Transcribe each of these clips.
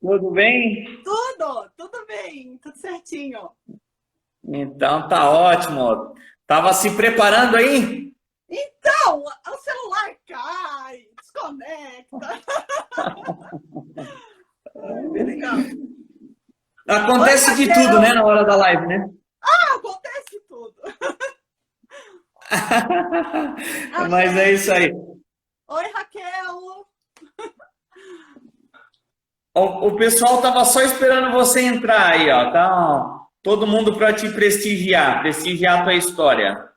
Tudo bem? Tudo bem, tudo certinho. Então tá ótimo. Tava se preparando aí? Então, o celular cai, desconecta. Ai, bem legal. Oi, Acontece de tudo, Raquel. né, na hora da live, né? Acontece tudo. Mas é Raquel. isso aí. Oi, Raquel. O pessoal tava só esperando você entrar aí, ó. Tá todo mundo para te prestigiar a tua história.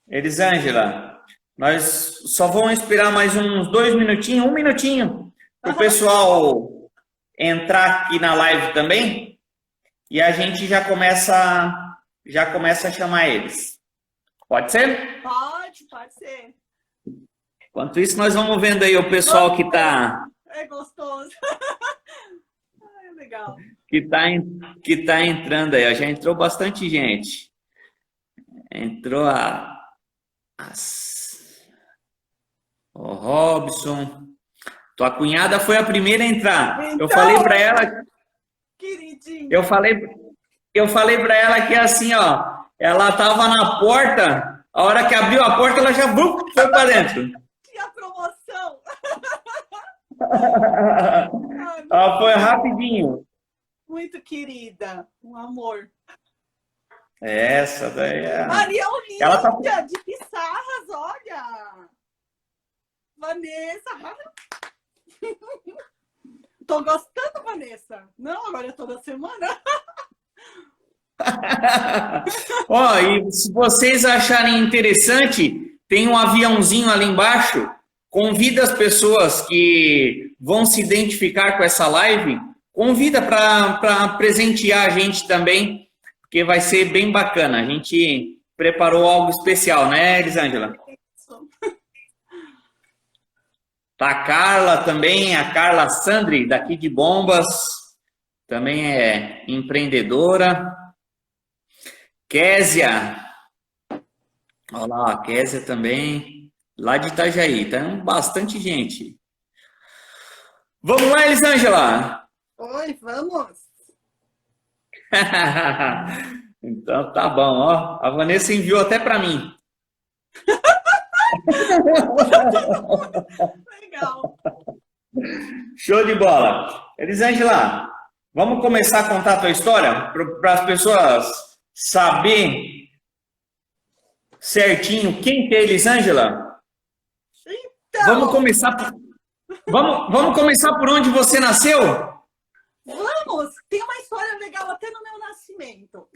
Elisângela, nós só vamos esperar mais uns 2 minutinhos, 1 minutinho, para o Aham. pessoal entrar aqui na live também. E a gente já começa a chamar eles. Pode ser? Pode ser. Enquanto isso, nós vamos vendo aí o pessoal Vamos ver. É gostoso. É legal. que tá, que tá entrando aí. Já entrou bastante gente. Entrou o Robson. Tua cunhada foi a primeira a entrar. Eu falei Então, para ela, eu queridinha, falei, eu falei para ela que é assim, ó, ela tava na porta, a hora que abriu a porta, ela já foi para dentro. tinha promoção. Ai, muito Ela foi querida. rapidinho. Muito querida. Um amor. Essa daí é. Maria Ela tá. Olímpia, de Pissarras, olha. Vanessa. Tô gostando, Vanessa. Não, agora é toda semana. Ó, e se vocês acharem interessante, tem um aviãozinho ali embaixo. Convida as pessoas que vão se identificar com essa live. Convida para presentear a gente também, porque vai ser bem bacana. A gente preparou algo especial, né, Elisângela? Isso. Tá a Carla também, a Carla Sandri, daqui de Bombas, também é empreendedora. Késia, olha lá, a Késia também, lá de Itajaí, então bastante gente. Vamos lá, Elisângela? Oi, vamos. Então tá bom, ó. A Vanessa enviou até para mim. Legal. Show de bola. Elisângela, vamos começar a contar a tua história para as pessoas saber certinho quem que é Elisângela? Vamos Então, começar vamos começar por onde você nasceu? vamos. Tem uma história legal até no meu nascimento.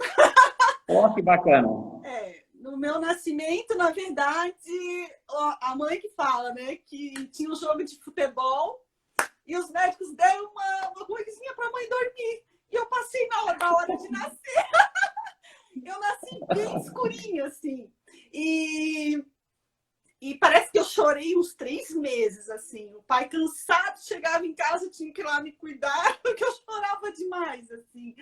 Ó, que bacana. No meu nascimento, na verdade, a mãe que fala, né, que tinha um jogo de futebol e os médicos deram uma coisinha para a mãe dormir. E eu passei na hora de nascer. Eu nasci bem escurinha, assim. E parece que eu chorei uns 3 meses, assim. O pai cansado chegava em casa, tinha que ir lá me cuidar, porque eu chorava demais, assim.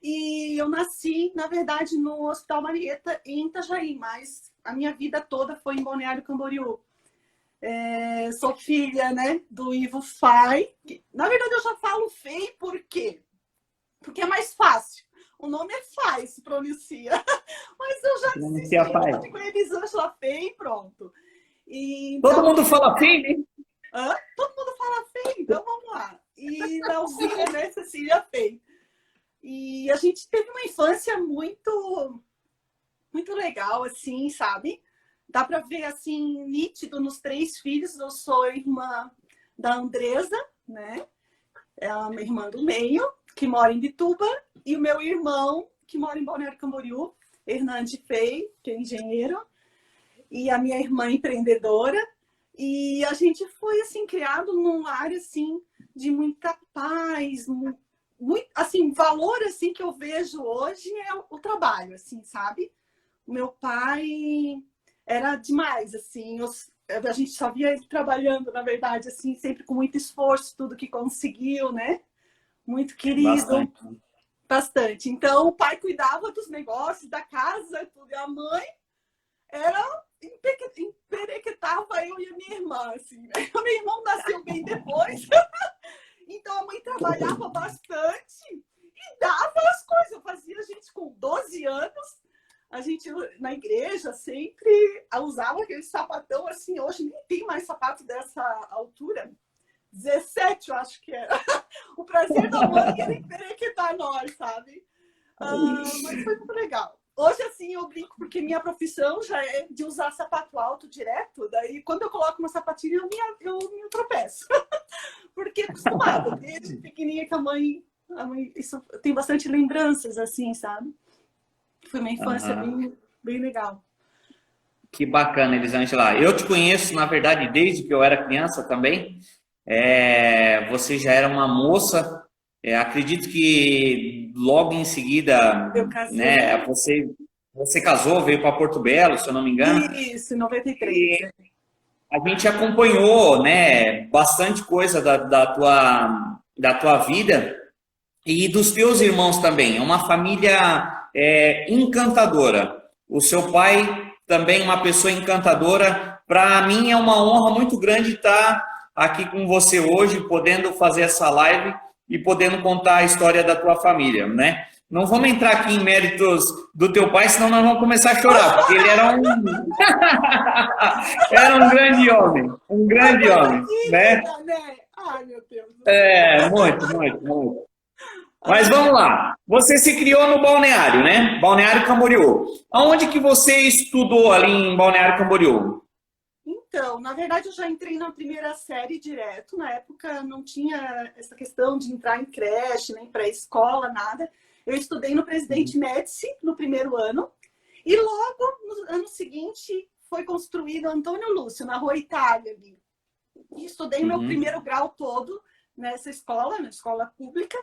E eu nasci, na verdade, no Hospital Marieta, em Itajaí, mas a minha vida toda foi em Balneário Camboriú. Sou filha, né, do Ivo Fai. Na verdade, eu já falo Fei por quê? Porque é mais fácil. O nome é Fai, se pronuncia. Mas eu já Pronuncia desisti, pai. eu fico Elisângela Fei e pronto. E, Todo então, mundo fala filho, hein? todo mundo fala Fei, então vamos lá. E na usina, né, Cecília Fei. E a gente teve uma infância muito, muito legal, assim, sabe? Dá para ver, assim, nítido nos 3 filhos. Eu sou irmã da Andresa, né? É a minha irmã do meio, que mora em Bituba, e o meu irmão, que mora em Balneário Camboriú, Hernande Fei, que é engenheiro, e a minha irmã empreendedora. E a gente foi, assim, criado num lar, assim, de muita paz, muito, assim, valor, assim, que eu vejo hoje é o trabalho, assim, sabe? O meu pai era demais, assim, a gente só via ele trabalhando, na verdade, assim, sempre com muito esforço, tudo que conseguiu, né? Muito querido, Bastante. bastante. Então, o pai cuidava dos negócios, da casa, tudo, e a mãe era emperequetava eu e a minha irmã, assim, né? O meu irmão nasceu bem depois, então a mãe trabalhava bastante e dava as coisas. Eu fazia, a gente com 12 anos, a gente na igreja sempre usava aquele sapatão assim, hoje nem tem mais sapato dessa altura. 17, eu acho que era. O prazer da mãe era emperequetar nós, sabe? Mas foi muito legal. Hoje, assim, eu brinco porque minha profissão já é de usar sapato alto direto. Daí, quando eu coloco uma sapatilha, eu me tropeço. Porque acostumada, desde pequenininha que a mãe isso, tem bastante lembranças, assim, sabe? Foi uma infância bem legal. Que bacana, Elisângela. Eu te conheço, na verdade, desde que eu era criança também. Você já era uma moça. Acredito que logo em seguida, Eu casei. né, você casou, veio para Porto Belo, se eu não me engano. Isso, em 93. A gente acompanhou, né, bastante coisa da tua vida e dos teus irmãos também. É uma família encantadora. O seu pai também uma pessoa encantadora. Para mim é uma honra muito grande estar aqui com você hoje, podendo fazer essa live e podendo contar a história da tua família, né? Não vamos entrar aqui em méritos do teu pai, senão nós vamos começar a chorar, porque ele era era um grande homem, né? Ai, meu Deus. Muito. Mas vamos lá. Você se criou no Balneário, né? Balneário Camboriú. Aonde que você estudou ali em Balneário Camboriú? Então, na verdade, eu já entrei na primeira série direto. Na época não tinha essa questão de entrar em creche, nem pré-escola, nada. Eu estudei no Presidente Médici no primeiro ano. E logo, no ano seguinte, foi construído Antônio Lúcio, na Rua Itália. Ali. E estudei meu primeiro grau todo nessa escola, na escola pública,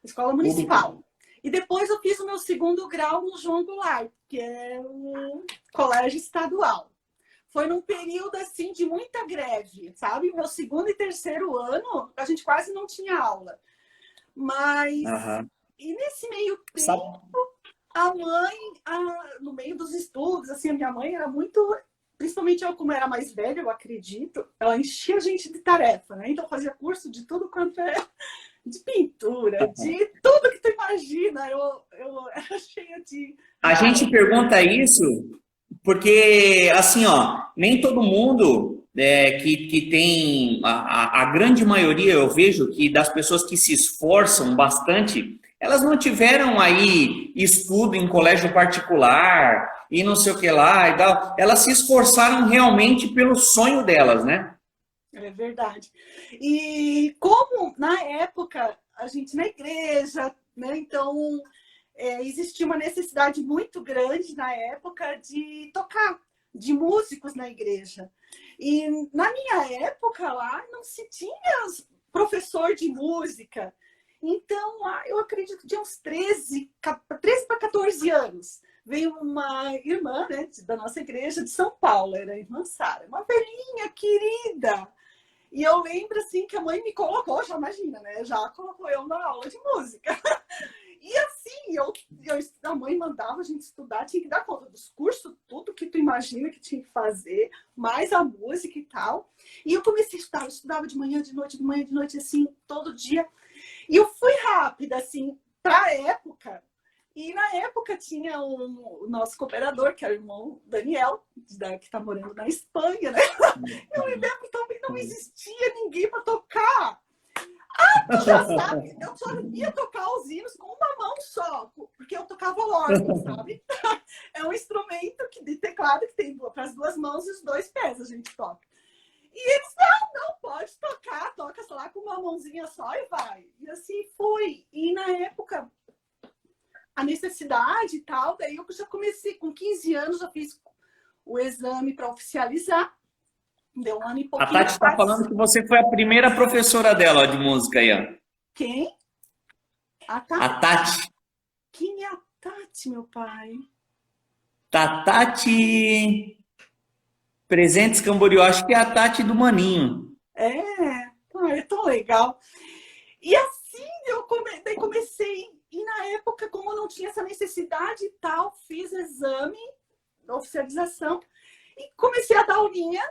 escola municipal. E depois eu fiz o meu segundo grau no João Goulart, que é um colégio estadual. Foi num período, assim, de muita greve, sabe? Meu segundo e terceiro ano, a gente quase não tinha aula. Mas, e nesse meio tempo, a mãe, no meio dos estudos, assim, a minha mãe era muito... Principalmente eu, como era mais velha, eu acredito, ela enchia a gente de tarefa, né? Então, eu fazia curso de tudo quanto é... De pintura, de tudo que tu imagina. Eu era cheia de... A gente pergunta isso... Porque, assim, ó, nem todo mundo que tem, a grande maioria, eu vejo que das pessoas que se esforçam bastante, elas não tiveram aí estudo em colégio particular e não sei o que lá e tal. Elas se esforçaram realmente pelo sonho delas, né? É verdade. E como, na época, a gente na igreja, né, então... existia uma necessidade muito grande na época de tocar, de músicos na igreja. E na minha época lá não se tinha professor de música. Então, lá, eu acredito que tinha uns 13 para 14 anos. Veio uma irmã, né, da nossa igreja de São Paulo, era a irmã Sara, uma velhinha querida. E eu lembro assim que a mãe me colocou, já imagina, né? Já colocou eu na aula de música. E assim, a mãe mandava a gente estudar, tinha que dar conta dos cursos, tudo que tu imagina que tinha que fazer, mais a música e tal. E eu comecei a estudar, eu estudava de manhã, de noite, assim, todo dia. E eu fui rápida, assim, para a época. E na época tinha o nosso cooperador, que era o irmão Daniel, que está morando na Espanha, né? Eu me lembro também, não existia ninguém para tocar. Tu já sabe, eu só ia tocar os hinos com uma mão só, porque eu tocava órgão, sabe? É um instrumento de teclado que tem para as duas mãos e os dois pés a gente toca. E eles, não pode tocar, toca só lá com uma mãozinha só e vai. E assim foi. E na época, a necessidade e tal, daí eu já comecei, com 15 anos, já fiz o exame para oficializar. Deu um ano e pouquinho. A Tati está falando que você foi a primeira professora dela de música aí, ó. Quem? A Tati. Quem é a Tati, meu pai? Tati Presentes Camboriú, acho que é a Tati do Maninho. É tão legal. E assim, daí comecei, e na época, como eu não tinha essa necessidade e tal, fiz exame, oficialização, E comecei a dar aulinha.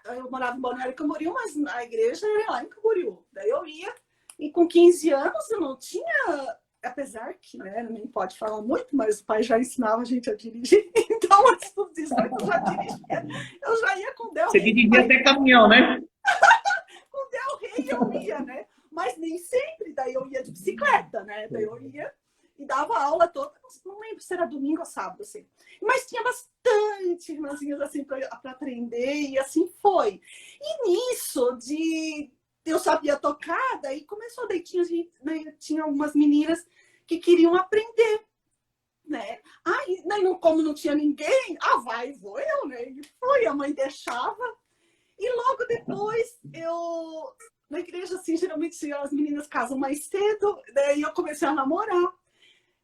Eu morava em Balneário Camboriú, mas a igreja era lá em Camboriú. Daí eu ia, e com 15 anos eu não tinha, apesar que, né, nem pode falar muito, mas o pai já ensinava a gente a dirigir. Então, antes dos 18 eu já dirigia. Eu já ia com Del Você Rey. dirigia até caminhão, né? Com Del Rey eu ia, né? Mas nem sempre. Daí eu ia de bicicleta, né? Daí eu ia e dava aula toda. Não lembro se era domingo ou sábado, assim. Mas tinha bastante irmãzinhas assim para aprender e assim foi. E nisso eu sabia tocar, daí começou, daí tinha algumas meninas que queriam aprender, né? Como não tinha ninguém, vou eu, né? E foi, a mãe deixava. E logo depois, na igreja, assim, geralmente as meninas casam mais cedo, daí eu comecei a namorar.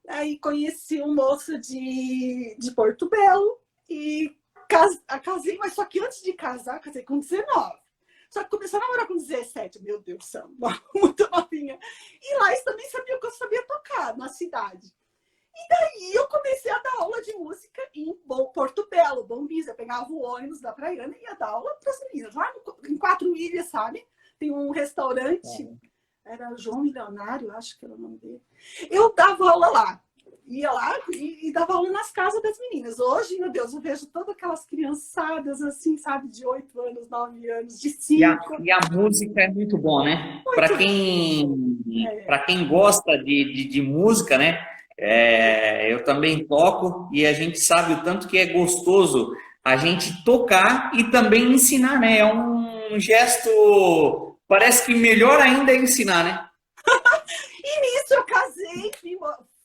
Aí conheci um moço de Porto Belo e casei, mas só que antes de casar, casei com 19. Só que comecei a namorar com 17. Meu Deus do céu, muito novinha. E lá eles também sabiam que eu sabia tocar na cidade. E daí eu comecei a dar aula de música em Porto Belo, Bombis. Eu pegava o ônibus da Praiana e ia dar aula para as meninas. Lá em Quatro Ilhas, sabe? Tem um restaurante, era João Milionário, acho que era o nome dele. Eu dava aula lá. Ia lá e dava aula nas casas das meninas. Hoje, meu Deus, eu vejo todas aquelas criançadas assim, sabe, de 8 anos, 9 anos, de 5. E a música é muito bom, né? Para quem gosta de música, né? Eu também toco e a gente sabe o tanto que é gostoso a gente tocar e também ensinar, né? É um gesto, parece que melhor ainda é ensinar, né? E nisso eu casei,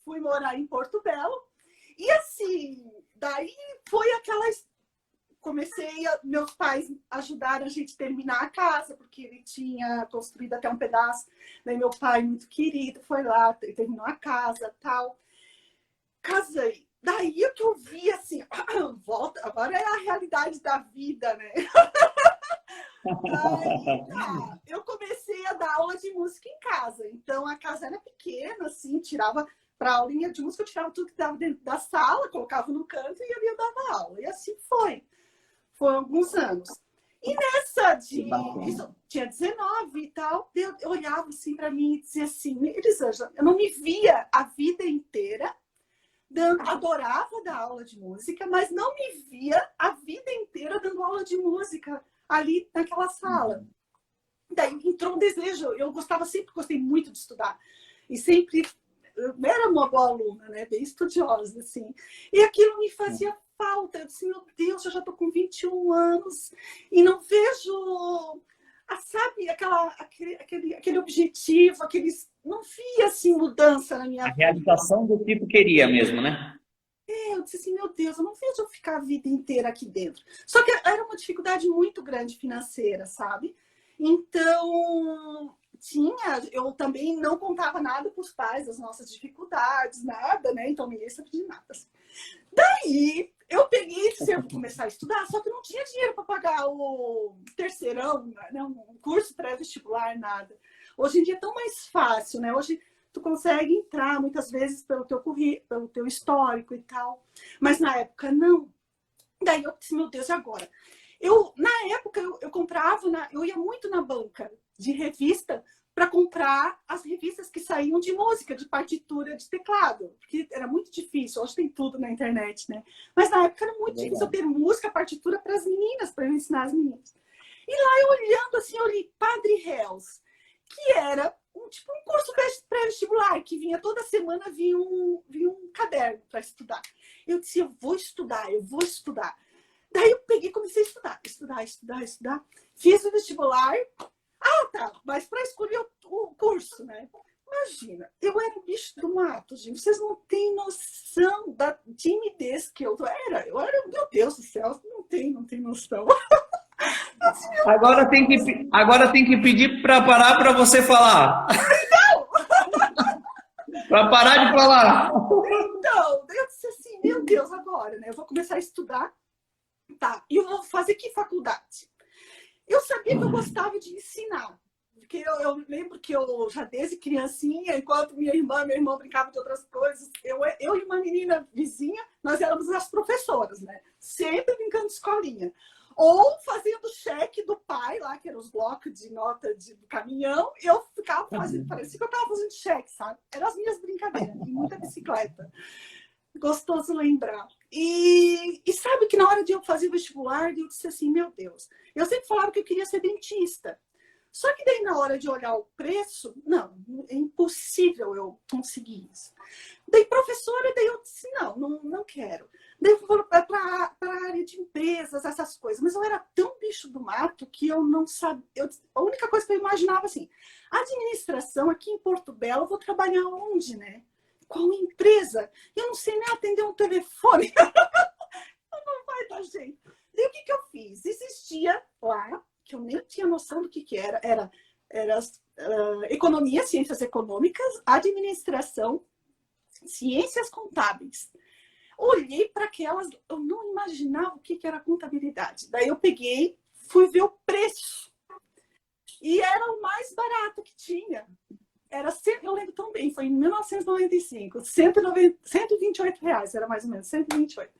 fui morar em Porto Belo. E assim, daí foi meus pais ajudaram a gente a terminar a casa, porque ele tinha construído até um pedaço. Daí meu pai, muito querido, foi lá, terminou a casa, tal. Casei. Daí o que eu vi, assim, volta, agora é a realidade da vida, né? Aí, eu comecei a dar aula de música em casa. Então, a casa era pequena, assim, tirava para aulinha de música, eu tirava tudo que estava dentro da sala, colocava no canto e eu dava aula. E assim foi. Foi alguns anos. E nessa isso, tinha 19 e tal, eu olhava assim para mim e dizia assim, Elisângela, eu não me via a vida inteira, adorava dar aula de música, mas não me via a vida inteira dando aula de música ali naquela sala. Daí entrou um desejo, sempre gostei muito de estudar. E sempre eu era uma boa aluna, né? Bem estudiosa, assim. E aquilo me fazia falta. Eu disse, meu Deus, eu já estou com 21 anos e não vejo, sabe, aquele objetivo, não via, assim, mudança na minha vida. A realização do tipo queria mesmo, né? Eu disse assim, meu Deus, eu não vejo eu ficar a vida inteira aqui dentro. Só que era uma dificuldade muito grande financeira, sabe? Então, eu também não contava nada para os pais das nossas dificuldades, nada, né? Então, ninguém sabia de nada. Daí, eu peguei e disse, eu vou começar a estudar, só que eu não tinha dinheiro para pagar o terceirão, né? Um curso pré-vestibular, nada. Hoje em dia é tão mais fácil, né? Hoje tu consegue entrar muitas vezes pelo teu currículo, pelo teu histórico e tal. Mas na época, não. Daí eu disse, meu Deus, e agora? Na época, eu comprava, eu ia muito na banca de revista para comprar as revistas que saíam de música, de partitura, de teclado. Porque era muito difícil. Hoje tem tudo na internet, né? Mas na época era muito difícil ter música, partitura para as meninas, para eu ensinar as meninas. E lá eu olhando assim, eu li Padre Hells, que era um curso pré-vestibular, que vinha toda semana, vinha um caderno para estudar. Eu disse, eu vou estudar, eu vou estudar. Daí eu peguei e comecei a estudar. Fiz o vestibular. Tá, mas para escolher o curso, né? Imagina, eu era um bicho do mato, gente. Vocês não têm noção da timidez que eu era. Eu era, meu Deus do céu, não tem noção. Agora tem que pedir para parar para você falar. Para parar de falar. Então, eu disse assim, meu Deus, agora, né? Eu vou começar a estudar. Tá, e eu vou fazer que faculdade? Eu sabia que eu gostava de ensinar. porque eu lembro que eu já desde criancinha, enquanto minha irmã e meu irmão brincavam de outras coisas, eu e uma menina vizinha, nós éramos as professoras, né? Sempre brincando de escolinha. Ou fazendo cheque do pai, lá, que eram os blocos de nota do caminhão, e eu ficava fazendo, parecia que eu estava fazendo cheque, sabe? Eram as minhas brincadeiras, e muita bicicleta. Gostoso lembrar. E sabe que na hora de eu fazer o vestibular, eu disse assim, meu Deus, eu sempre falava que eu queria ser dentista. Só que daí, na hora de olhar o preço, não, é impossível eu conseguir isso. Daí, professora, daí eu disse, não quero. Daí eu fui para a área de empresas, essas coisas. Mas eu era tão bicho do mato que eu não sabia. A única coisa que eu imaginava, assim, administração aqui em Porto Belo, eu vou trabalhar onde, né? Qual empresa? Eu não sei nem atender um telefone. Não vai dar jeito. Daí o que eu fiz? Existia lá, que eu nem tinha noção do que era. Era economia, ciências econômicas, administração, ciências contábeis. Olhei para aquelas, eu não imaginava o que era contabilidade. Daí eu peguei, fui ver o preço. E era o mais barato que tinha. Eu lembro tão bem, foi em 1995, R$ 128, era mais ou menos, 128.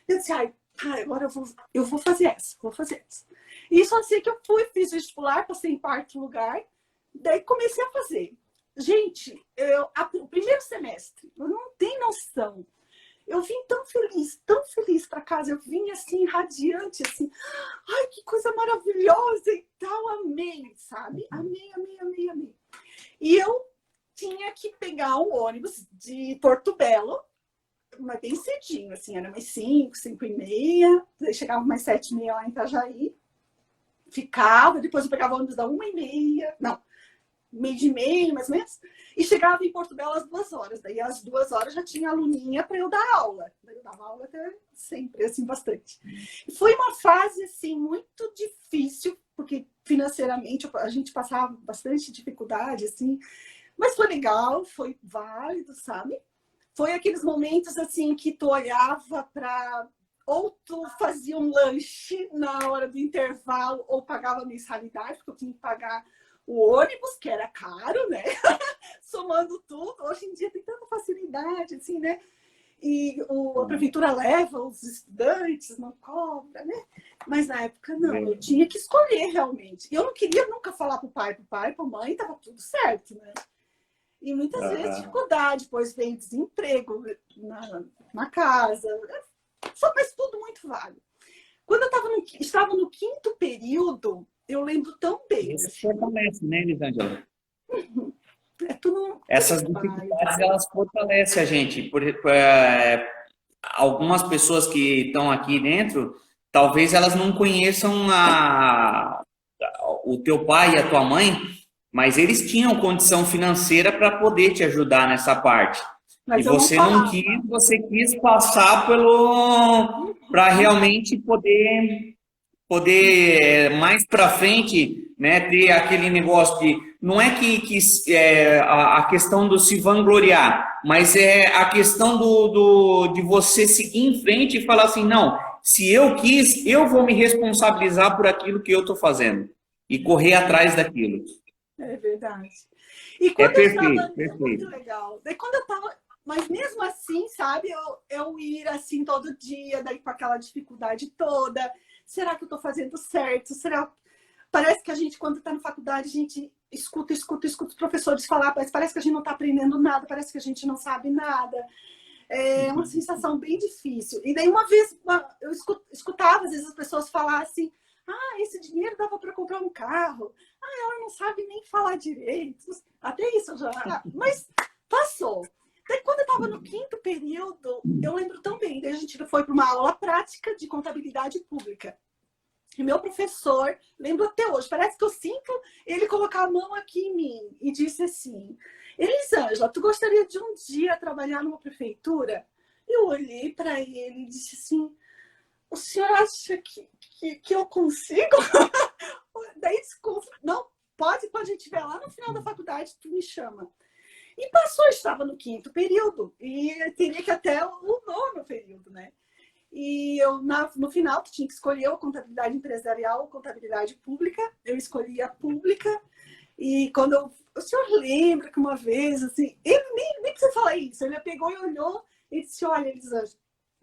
Eu disse, agora eu vou fazer essa, vou fazer essa. E só assim que eu fui, fiz vestibular, passei em quarto lugar, daí comecei a fazer. Gente, o primeiro semestre, eu não tenho noção. Eu vim tão feliz para casa, eu vim assim, radiante, assim, ai, que coisa maravilhosa e tal, amei, sabe? Amei. E eu tinha que pegar um ônibus de Porto Belo, mas bem cedinho, assim, era umas 5h30, daí chegava umas 7h30 lá em Itajaí, ficava, depois eu pegava o ônibus da 1h30, não, 12h30, mais ou menos, e chegava em Porto Belo às 2h. Daí às 2h já tinha aluninha para eu dar aula. Daí eu dava aula até sempre, assim, bastante. E foi uma fase, assim, muito difícil, porque financeiramente a gente passava bastante dificuldade, assim, mas foi legal, foi válido, sabe? Foi aqueles momentos, assim, que tu olhava para... Ou tu fazia um lanche na hora do intervalo, ou pagava mensalidade, porque eu tinha que pagar o ônibus, que era caro, né? Somando tudo. Hoje em dia tem tanta facilidade, assim, né? E a prefeitura leva os estudantes, não cobra, né? Mas na época, não. Eu tinha que escolher, realmente. Eu não queria nunca falar pro pai, pra mãe, tava tudo certo, né? E muitas vezes dificuldade, pois vem desemprego na casa. Mas tudo muito válido. Quando eu estava no quinto período, eu lembro tão bem. Isso fortalece, né, Elisângela? Essas dificuldades, elas fortalecem a gente. Algumas pessoas que estão aqui dentro, talvez elas não conheçam o teu pai e a tua mãe, mas eles tinham condição financeira para poder te ajudar nessa parte. Mas e você não quis, você quis passar para realmente poder mais para frente, né, ter aquele negócio de, não é que a questão do se vangloriar, mas é a questão de você seguir em frente e falar assim, não, se eu quis, eu vou me responsabilizar por aquilo que eu estou fazendo e correr atrás daquilo. É verdade. E quando perfeito. Muito legal. Daí quando eu estava, mas mesmo assim, sabe, eu ir assim todo dia, daí com aquela dificuldade toda. Será que eu estou fazendo certo? Parece que a gente, quando está na faculdade, a gente escuta os professores falar, mas parece que a gente não está aprendendo nada, parece que a gente não sabe nada. É uma sensação bem difícil. E daí uma vez, eu escutava, às vezes, as pessoas falar assim, esse dinheiro dava para comprar um carro. Ela não sabe nem falar direito. Até isso já... Mas passou. Daí, quando eu estava no quinto período, eu lembro tão bem, daí a gente foi para uma aula prática de contabilidade pública. E meu professor, lembro até hoje, parece que eu sinto ele colocar a mão aqui em mim e disse assim, Elisângela, tu gostaria de um dia trabalhar numa prefeitura? Eu olhei para ele e disse assim, o senhor acha que eu consigo? Daí, desculpa, não, pode, quando a gente estiver lá no final da faculdade, tu me chama. E passou, estava no quinto período, e teria que até o nono período, né? E eu, no final, tu tinha que escolher a contabilidade empresarial ou contabilidade pública. Eu escolhi a pública E quando o senhor lembra que uma vez, assim, ele nem precisa falar isso, ele pegou e olhou e disse, olha, Elisângela,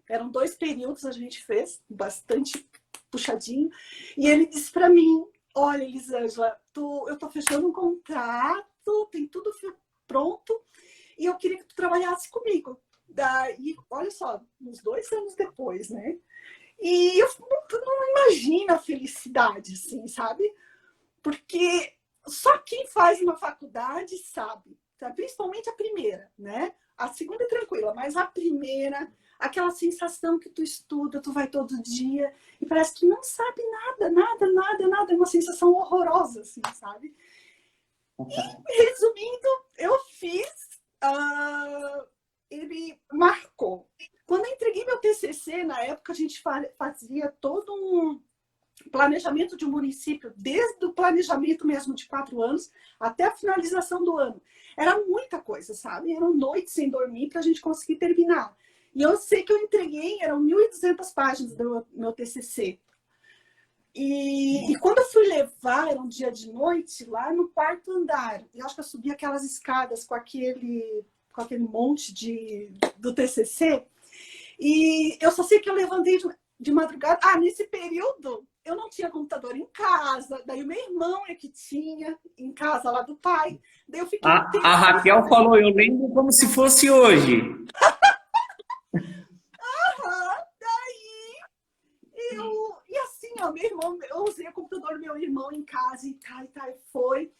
eram 2 períodos a gente fez, bastante puxadinho, e ele disse para mim, olha, Elisângela, eu tô fechando um contrato, tem tudo pronto, e eu queria que tu trabalhasse comigo. Daí, olha só, uns 2 anos depois, né? E tu não imagina a felicidade, assim, sabe? Porque só quem faz uma faculdade sabe, tá? Principalmente a primeira, né? A segunda é tranquila, mas a primeira, aquela sensação que tu estuda, tu vai todo dia e parece que não sabe nada, é uma sensação horrorosa, assim, sabe? E, resumindo, eu fiz, ele marcou. Quando eu entreguei meu TCC, na época a gente fazia todo um planejamento de um município, desde o planejamento mesmo de 4 anos até a finalização do ano. Era muita coisa, sabe? Eram noites sem dormir para a gente conseguir terminar. E eu sei que eu entreguei, eram 1.200 páginas do meu TCC. E quando eu fui levar, era um dia de noite, lá no 4º andar, eu acho que eu subi aquelas escadas com aquele monte do TCC, e eu só sei que eu levantei de madrugada. Nesse período, eu não tinha computador em casa, daí o meu irmão é que tinha em casa lá do pai. Daí eu fiquei A Raquel falou, eu lembro como se fosse hoje. E assim, ó, meu irmão, eu usei o computador do meu irmão em casa e foi.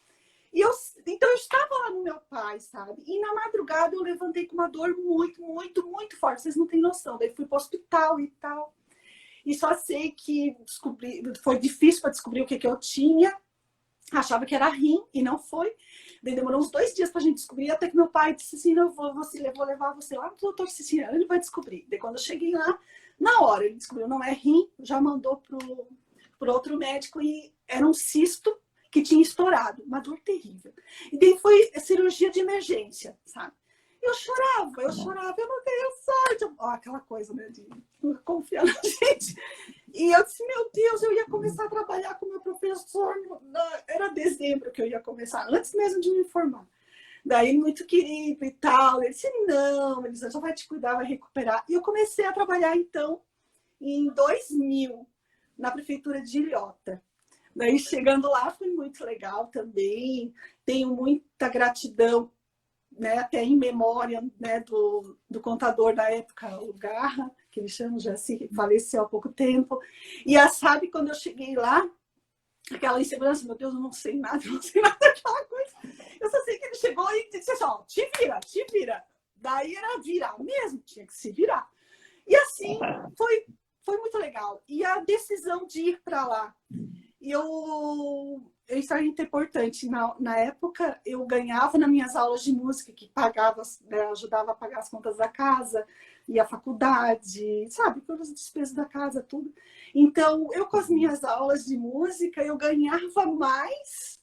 Então eu estava lá no meu pai, sabe? E na madrugada eu levantei com uma dor muito forte, vocês não têm noção. Daí fui para o hospital e tal. E só sei que foi difícil para descobrir o que eu tinha. Achava que era rim e não foi. Daí demorou uns 2 dias para a gente descobrir, até que meu pai disse assim, eu vou levar você lá no doutor Ciciliano, ele vai descobrir. Daí quando eu cheguei lá, na hora ele descobriu, não é rim, já mandou pro outro médico e era um cisto que tinha estourado, uma dor terrível. E daí foi cirurgia de emergência, sabe? Eu chorava, eu não tenho sorte. Aquela coisa, né, de confiar na gente. E eu disse, meu Deus, eu ia começar a trabalhar com meu professor. Era dezembro que eu ia começar, antes mesmo de me formar. Daí, muito querido e tal. Ele disse, não, Elisa, já vai te cuidar, vai recuperar. E eu comecei a trabalhar, então, em 2000, na prefeitura de Ilhota. Daí, chegando lá, foi muito legal também. Tenho muita gratidão, né, até em memória, né, do contador da época, o Garra, que ele chama, já se faleceu há pouco tempo. E sabe, quando eu cheguei lá, aquela insegurança, meu Deus, eu não sei nada, aquela coisa. Eu só sei que ele chegou e disse assim, ó, te vira. Daí era virar mesmo, tinha que se virar. E assim, foi muito legal. E a decisão de ir para lá, isso é muito importante. Na época, eu ganhava nas minhas aulas de música, que pagava, né, ajudava a pagar as contas da casa, e a faculdade, sabe, todas as despesas da casa, tudo. Então, eu com as minhas aulas de música, eu ganhava mais,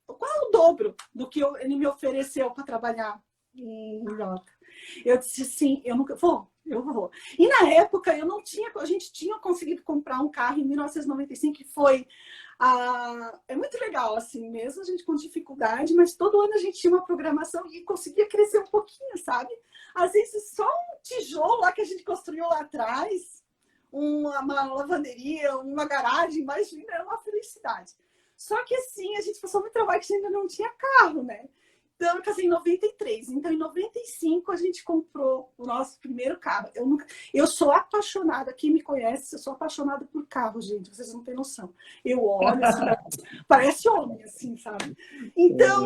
quase o dobro do que ele me ofereceu para trabalhar em Ilhota. Eu disse assim, eu vou. E na época a gente tinha conseguido comprar um carro em 1995 que foi é muito legal assim, mesmo a gente com dificuldade, mas todo ano a gente tinha uma programação e conseguia crescer um pouquinho, sabe? Às vezes só um tijolo lá que a gente construiu lá atrás, uma lavanderia, uma garagem, imagina, era uma felicidade. Só que assim, a gente passou muito trabalho que a gente ainda não tinha carro, né? Então, eu casei em 93. Então, em 95, a gente comprou o nosso primeiro carro. Eu sou apaixonada, quem me conhece, eu sou apaixonada por carro, gente. Vocês não têm noção. Eu olho, assim, parece homem, assim, sabe? Então,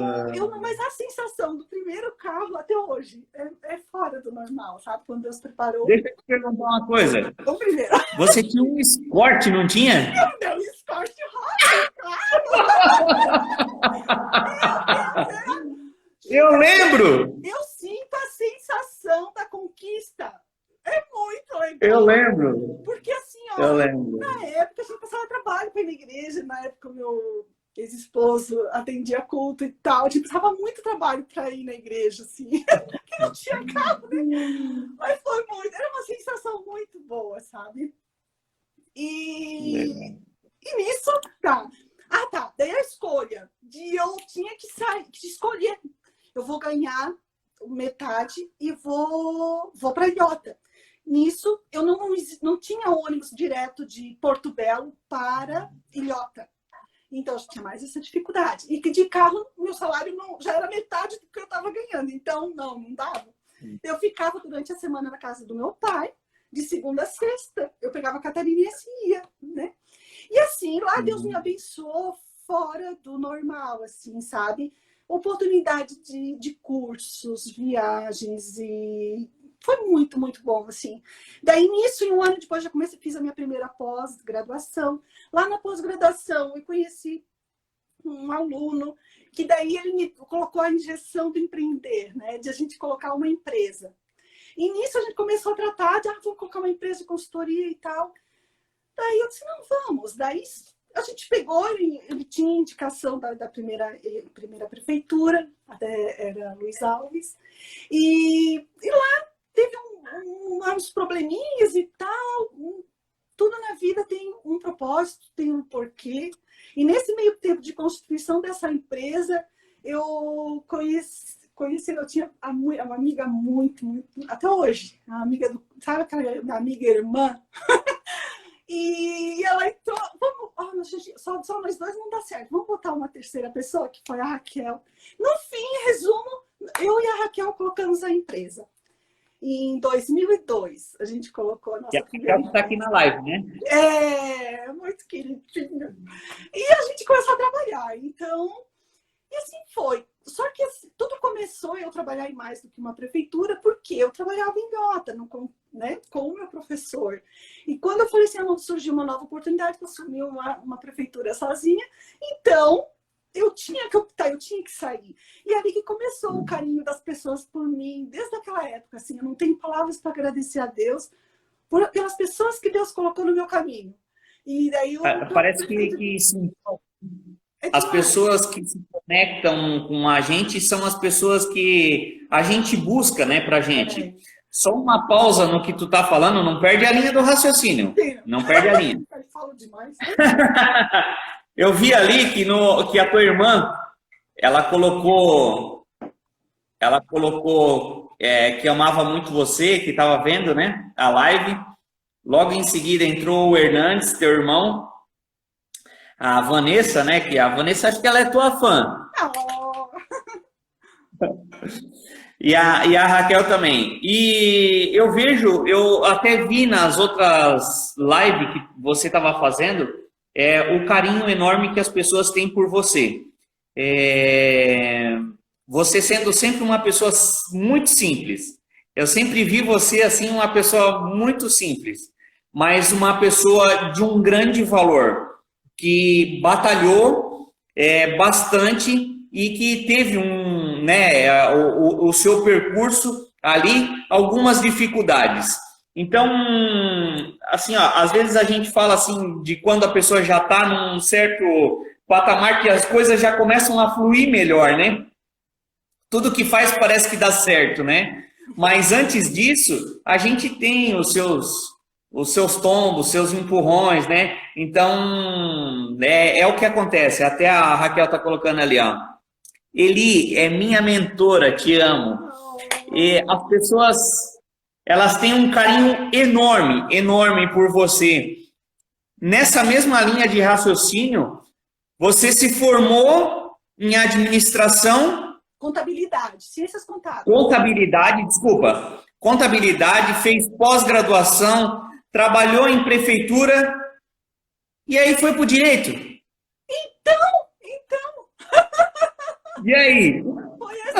mas a sensação do primeiro carro até hoje é fora do normal, sabe? Quando Deus preparou. Deixa eu te perguntar uma coisa. O primeiro. Você tinha um Escort, não tinha? Eu dei um Escort rosa, claro! Eu lembro! Eu sinto a sensação da conquista. É muito legal. Eu lembro. Porque assim, ó, na época a gente passava trabalho para ir na igreja, na época o meu ex-esposo atendia culto e tal, a gente precisava muito trabalho para ir na igreja, assim, que não tinha carro, né? Mas era uma sensação muito boa, sabe? E nisso, tá. Daí a escolha. escolha, eu tinha que sair, que escolher. Eu vou ganhar metade e vou para Ilhota. Nisso, eu não tinha ônibus direto de Porto Belo para Ilhota. Então, eu tinha mais essa dificuldade. E que de carro, meu salário já era metade do que eu estava ganhando. Então, não dava. Eu ficava durante a semana na casa do meu pai, de segunda a sexta. Eu pegava a Catarina e ia, né? E assim, lá Deus me abençoou fora do normal, assim, sabe? Oportunidade de cursos, viagens e... Foi muito, muito bom, assim. Daí, nisso, em um ano depois, fiz a minha primeira pós-graduação. Lá na pós-graduação, eu conheci um aluno que daí ele me colocou a injeção do empreender, né? De a gente colocar uma empresa. E nisso, a gente começou a tratar de, vamos colocar uma empresa de consultoria e tal. Daí eu disse, não, vamos. Daí a gente pegou, ele tinha indicação da primeira prefeitura, até era Luiz Alves. E lá teve uns probleminhas e tal. Tudo na vida tem um propósito, tem um porquê. E nesse meio tempo de constituição dessa empresa, eu eu tinha uma amiga muito, até hoje, a amiga sabe aquela amiga irmã? E ela entrou, só nós dois não dá certo, vamos botar uma terceira pessoa, que foi a Raquel. No fim, em resumo, eu e a Raquel colocamos a empresa. Em 2002, a gente colocou a nossa primeira empresa. Está aqui na live, né? Muito queridinho. E a gente começou a trabalhar, então... E assim foi. Só que assim, tudo começou eu trabalhar em mais do que uma prefeitura, porque eu trabalhava em Ilhota, né, com o meu professor. E quando eu falei assim, surgiu uma nova oportunidade, eu assumi uma prefeitura sozinha, então eu tinha que optar, eu tinha que sair. E ali que começou o carinho das pessoas por mim, desde aquela época. Assim, eu não tenho palavras para agradecer a Deus pelas pessoas que Deus colocou no meu caminho. E daí parece que sim. As pessoas que se conectam com a gente são as pessoas que a gente busca, né, pra gente. Só uma pausa no que tu tá falando, não perde a linha do raciocínio. Não perde a linha. Falo demais. Eu vi ali que a tua irmã, ela colocou que amava muito você, que estava vendo, né, a live. Logo em seguida entrou o Hernandes, teu irmão. A Vanessa, né? Que a Vanessa, acho que ela é tua fã. E a Raquel também. E eu até vi nas outras lives que você estava fazendo, o carinho enorme que as pessoas têm por você. Você sendo sempre uma pessoa muito simples. Eu sempre vi você assim, uma pessoa muito simples, mas uma pessoa de um grande valor, que batalhou bastante e que teve o seu percurso ali, algumas dificuldades. Então, assim, às vezes a gente fala assim de quando a pessoa já está num certo patamar que as coisas já começam a fluir melhor, né? Tudo que faz parece que dá certo, né? Mas antes disso, a gente tem os seus tombos, seus empurrões, né? Então, é o que acontece. Até a Raquel tá colocando ali, ó. Eli, é minha mentora, te amo. E as pessoas, elas têm um carinho enorme, enorme por você. Nessa mesma linha de raciocínio, você se formou em administração... Contabilidade, ciências contábeis. Contabilidade, fez pós-graduação, trabalhou em prefeitura e aí foi pro direito. Então. E aí? Foi assim,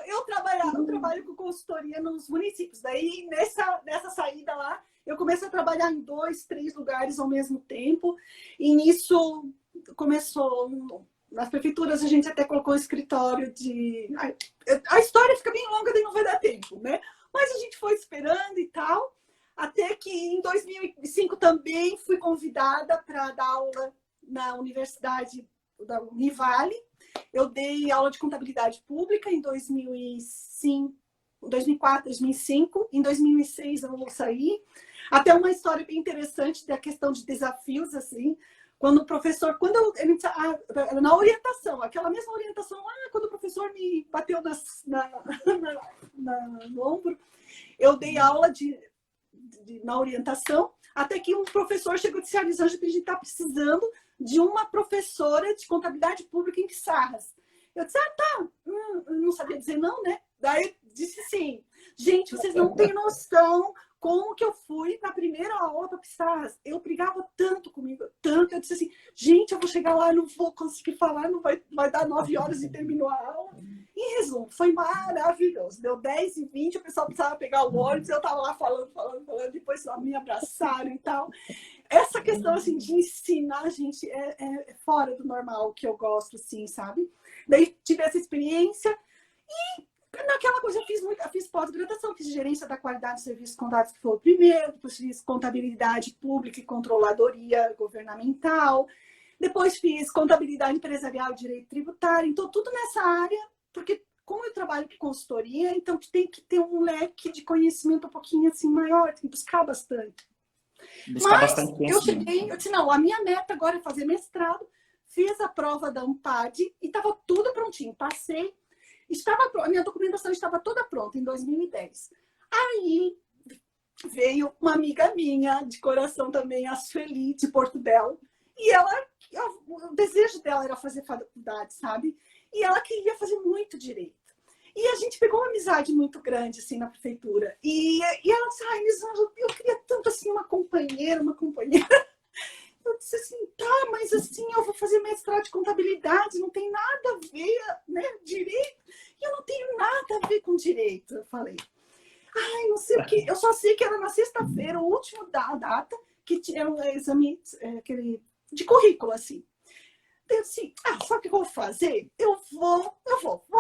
eu trabalho com consultoria nos municípios. Daí, nessa saída lá, eu comecei a trabalhar em 2, 3 lugares ao mesmo tempo. E nisso começou... Nas prefeituras a gente até colocou um escritório de... A história fica bem longa, daí não vai dar tempo, né? Mas a gente foi esperando e tal, até que em 2005 também fui convidada para dar aula na Universidade da Univale. Eu dei aula de contabilidade pública em 2004, 2005. Em 2006 eu saí. Até uma história bem interessante da questão de desafios, assim. Quando o professor, na orientação, aquela mesma orientação, quando o professor me bateu no ombro, eu dei aula na orientação, até que um professor chegou e disse, Elisângela, a gente está precisando de uma professora de contabilidade pública em Pissarras. Eu disse, tá, não sabia dizer não, né? Daí eu disse assim, gente, vocês não têm noção como que eu fui na primeira aula para Pissarras. Eu brigava tanto comigo, tanto. Eu disse assim, gente, eu vou chegar lá, não vou conseguir falar, não vai dar 9 horas e terminou a aula. Em resumo, foi maravilhoso. Deu 10h20, o pessoal precisava pegar o ônibus, eu estava lá falando, depois me abraçaram e tal. Essa questão assim, de ensinar, gente, é fora do normal que eu gosto, assim, sabe? Daí tive essa experiência e naquela coisa eu fiz pós-graduação, fiz gerência da qualidade de serviços contábeis, que foi o primeiro, depois fiz contabilidade pública e controladoria governamental, depois fiz contabilidade empresarial e direito tributário, então tudo nessa área, porque como eu trabalho com consultoria, então tem que ter um leque de conhecimento um pouquinho assim maior, tem que buscar bastante. Eu cheguei, eu disse, não, a minha meta agora é fazer mestrado, fiz a prova da ANPAD e estava tudo prontinho, passei. A minha documentação estava toda pronta em 2010. Aí veio uma amiga minha, de coração também, a Sueli, de Porto Belo, e o desejo dela era fazer faculdade, sabe? E ela queria fazer muito direito. E a gente pegou uma amizade muito grande, assim, na prefeitura. E ela disse, Elisângela, eu queria tanto, assim, uma companheira. Eu disse assim, tá, mas assim, eu vou fazer mestrado de contabilidade, não tem nada a ver, né, direito. E eu não tenho nada a ver com direito, eu falei. Não sei o que, eu só sei que era na sexta-feira, o último da data, que tinha um exame de currículo, assim. Eu disse, sabe o que eu vou fazer? Eu vou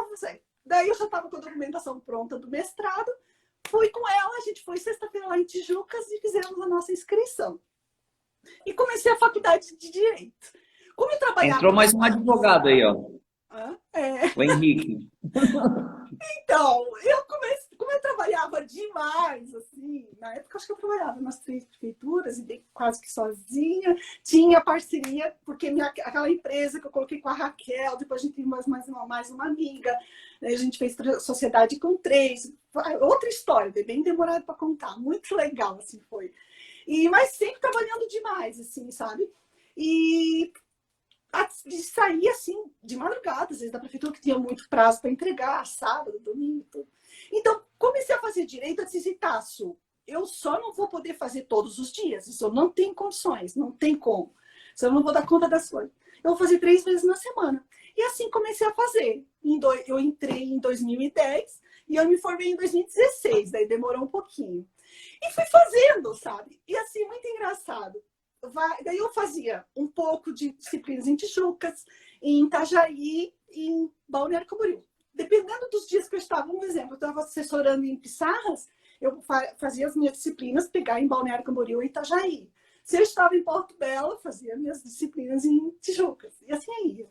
fazer. Daí eu já estava com a documentação pronta do mestrado, fui com ela, a gente foi sexta-feira lá em Tijucas e fizemos a nossa inscrição. E comecei a faculdade de Direito. Como eu trabalhava... Entrou mais um advogado aí, ó. O Henrique. Então, como eu trabalhava demais, assim, na época acho que eu trabalhava nas 3 prefeituras e quase que sozinha, tinha parceria, porque aquela empresa que eu coloquei com a Raquel, depois a gente teve mais uma amiga, a gente fez sociedade com 3, outra história, bem demorado para contar, muito legal, assim, foi. Mas sempre trabalhando demais, assim, sabe? E de sair, assim, de madrugada, às vezes, da prefeitura, que tinha muito prazo para entregar, sábado, domingo, tudo. Então, comecei a fazer direito, eu disse, Tasso, eu só não vou poder fazer todos os dias, isso eu não tenho condições, não tem como. Isso eu não vou dar conta das coisas. Eu vou fazer 3 vezes na semana. E assim comecei a fazer. Eu entrei em 2010 e eu me formei em 2016, daí demorou um pouquinho. E fui fazendo, sabe? E assim, muito engraçado. Daí eu fazia um pouco de disciplinas em Tijucas, em Itajaí e em Balneário Camboriú. Dependendo dos dias que eu estava, um exemplo, eu estava assessorando em Pissarras, eu fazia as minhas disciplinas, pegar em Balneário Camboriú e Itajaí. Se eu estava em Porto Belo, fazia minhas disciplinas em Tijucas. E assim ia.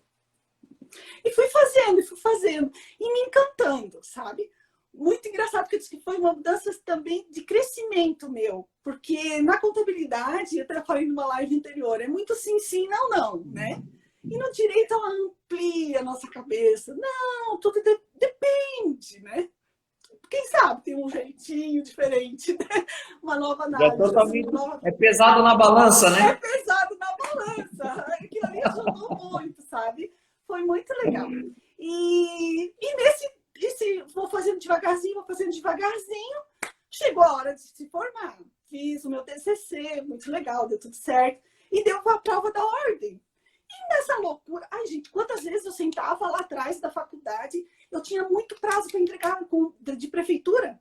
E fui fazendo. E me encantando, sabe? Muito engraçado, porque eu disse que foi uma mudança também de crescimento meu. Porque na contabilidade, eu até falei numa live anterior, é muito sim, sim, não, não, né? E no direito ela amplia a nossa cabeça. Não, tudo depende, né? Quem sabe tem um jeitinho diferente, né? Uma nova análise. É pesado na balança, né? É pesado na balança. Aquilo ali ajudou muito, sabe? Foi muito legal. E vou fazendo devagarzinho, chegou a hora de se formar. Fiz o meu TCC, muito legal, deu tudo certo. E deu a prova da ordem. E nessa loucura, gente, quantas vezes eu sentava lá atrás da faculdade, eu tinha muito prazo para entregar de prefeitura.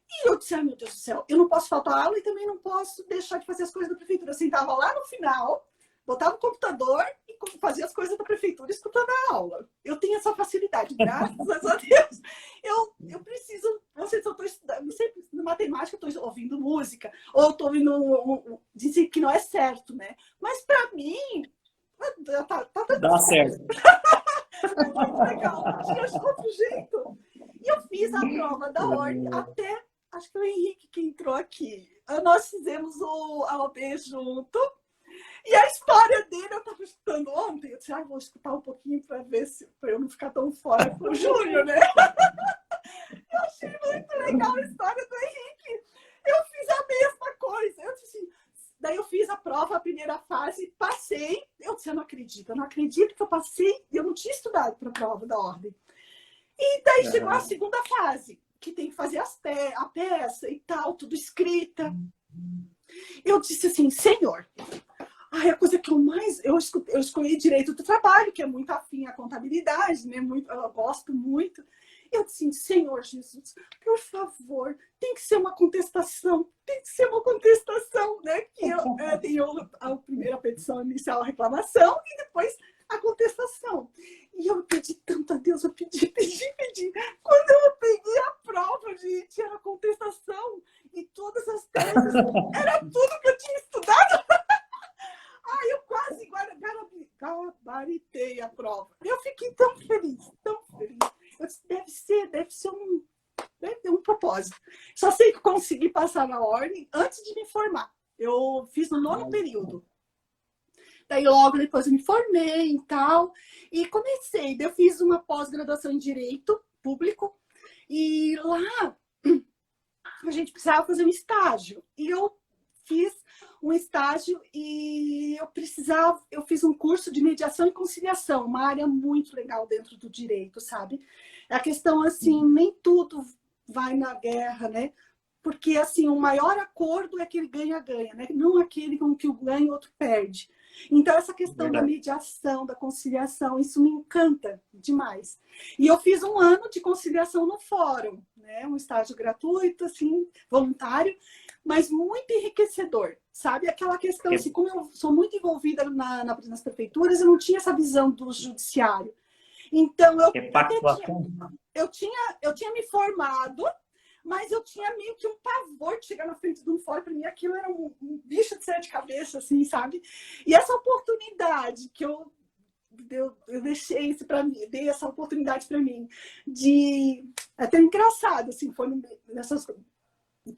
E eu disse, meu Deus do céu, eu não posso faltar aula e também não posso deixar de fazer as coisas da prefeitura. Eu sentava lá no final, botava o computador e fazia as coisas da prefeitura escutando a aula. Eu tenho essa facilidade, graças a Deus. Eu preciso, vocês só estou estudando, sempre na matemática eu estou ouvindo música, ou estou ouvindo, dizem que não é certo, né? Mas para mim, dá certo. Muito legal, não tinha outro jeito. E eu fiz a prova da ordem até, acho que o Henrique que entrou aqui. Nós fizemos a OAB junto. E a história dele, eu estava escutando ontem, eu disse, vou escutar um pouquinho para ver se para eu não ficar tão fora com o Júnior, né? Eu achei muito legal a história do Henrique. Eu fiz a mesma coisa. Eu disse assim, daí eu fiz a prova, a primeira fase, passei. Eu disse, eu não acredito que eu passei. Eu não tinha estudado para a prova da ordem. E daí chegou a segunda fase, que tem que fazer a peça e tal, tudo escrita. Eu disse assim, Senhor, a coisa que eu mais... Eu escolhi direito do trabalho, que é muito afim à contabilidade, né? Eu gosto muito. Eu disse, Senhor Jesus, por favor, tem que ser uma contestação, né? Que eu tenho a primeira petição inicial, a reclamação, e depois a contestação. E eu pedi tanto a Deus, eu pedi. Quando eu peguei a prova, gente, era contestação, e todas as teses, era tudo que eu tinha estudado. Eu quase gabaritei a prova. Eu fiquei tão feliz, tão feliz. Eu disse, deve ter um propósito. Só sei que consegui passar na ordem antes de me formar. Eu fiz no 9º período. Daí logo depois eu me formei e tal. E comecei. Eu fiz uma pós-graduação em Direito Público. E lá a gente precisava fazer um estágio. E eu fiz um estágio e eu fiz um curso de mediação e conciliação, uma área muito legal dentro do direito, sabe? A questão, assim, nem tudo vai na guerra, né? Porque, assim, o maior acordo é aquele ganha-ganha, né? Não aquele com que o ganha e o outro perde. Então, essa questão da mediação, da conciliação, isso me encanta demais. E eu fiz um ano de conciliação no fórum, né? Um estágio gratuito, assim, voluntário, mas muito enriquecedor, sabe? Aquela questão, assim, como eu sou muito envolvida nas prefeituras, eu não tinha essa visão do judiciário. Então, eu tinha me formado, mas eu tinha meio que um pavor de chegar na frente de um fórum. Para mim, aquilo era um bicho de sete cabeças, assim, sabe? E essa oportunidade que eu deixei isso para mim, dei essa oportunidade para mim de... É até engraçado, assim, foi nessas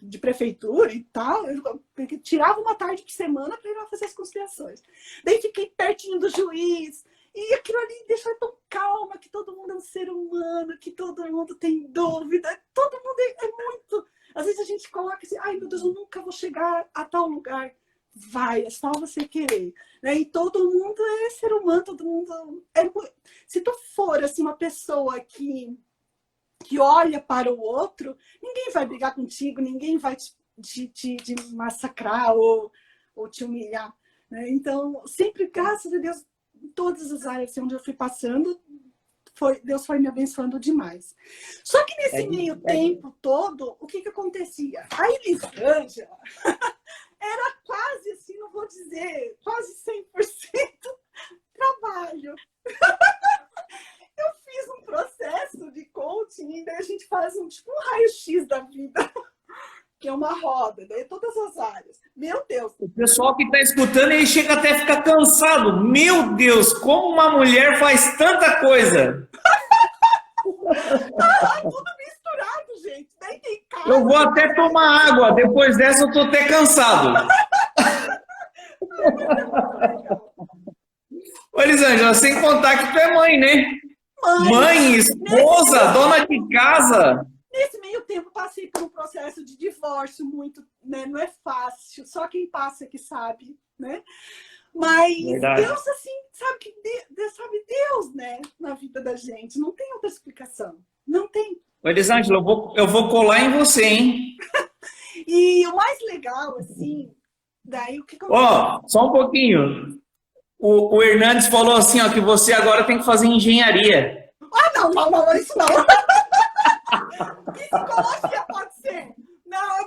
de prefeitura e tal, eu tirava uma tarde por semana para ir lá fazer as conciliações. Daí fiquei pertinho do juiz, e aquilo ali deixou tão calma, que todo mundo é um ser humano, que todo mundo tem dúvida, todo mundo é muito... Às vezes a gente coloca assim, ai meu Deus, eu nunca vou chegar a tal lugar. Vai, é só você querer. Né? E todo mundo é ser humano, todo mundo... Se tu for assim, uma pessoa que olha para o outro, ninguém vai brigar contigo, ninguém vai te massacrar ou te humilhar. Né? Então, sempre, graças a Deus, em todas as áreas onde eu fui passando, Deus foi me abençoando demais. Só que nesse meio tempo todo, o que acontecia? A Elisângela era quase, assim, não vou dizer, quase 100% trabalho. Eu fiz um processo de coaching e daí a gente faz um raio-x da vida, que é uma roda, daí todas as áreas. Meu Deus! O pessoal que está escutando, ele chega até a ficar cansado. Meu Deus, como uma mulher faz tanta coisa! Tudo misturado, gente. Daí tem casa, eu vou até tomar água, depois dessa eu estou até cansado. Ô, Elisângela, sem contar que tu é mãe, né? Mãe, esposa, dona de casa. Nesse meio tempo, passei por um processo de divórcio muito, né? Não é fácil, só quem passa que sabe, né? Mas verdade. Deus, assim, sabe Deus, né? Na vida da gente. Não tem outra explicação. Não tem. Ô, Elisângela, eu vou colar em você, hein? E o mais legal, assim, daí o que eu... Ó, só um pouquinho. O Hernandes falou assim, ó, que você agora tem que fazer engenharia. Ah, não, isso não. Psicologia pode ser. Não.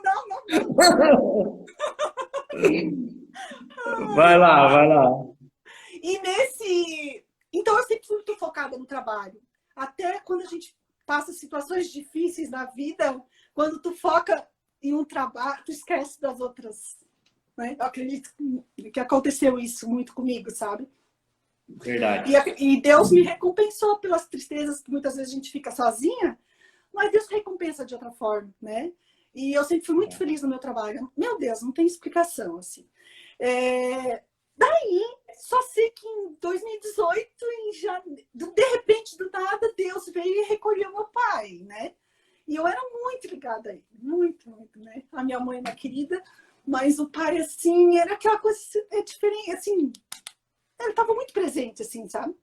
Vai lá. E então eu sempre fui muito focada no trabalho. Até quando a gente passa situações difíceis na vida, quando tu foca em um trabalho, tu esquece das outras. Né? Eu acredito que aconteceu isso muito comigo, sabe? Verdade. E Deus me recompensou pelas tristezas que muitas vezes a gente fica sozinha, mas Deus recompensa de outra forma, né? E eu sempre fui muito feliz no meu trabalho. Meu Deus, não tem explicação, assim. Só sei que em 2018, de repente, do nada, Deus veio e recolheu meu pai, né? E eu era muito ligada a ele, muito, muito, né? A minha mãe é uma querida, mas o pai, assim, era aquela coisa diferente, assim, ele estava muito presente, assim, sabe?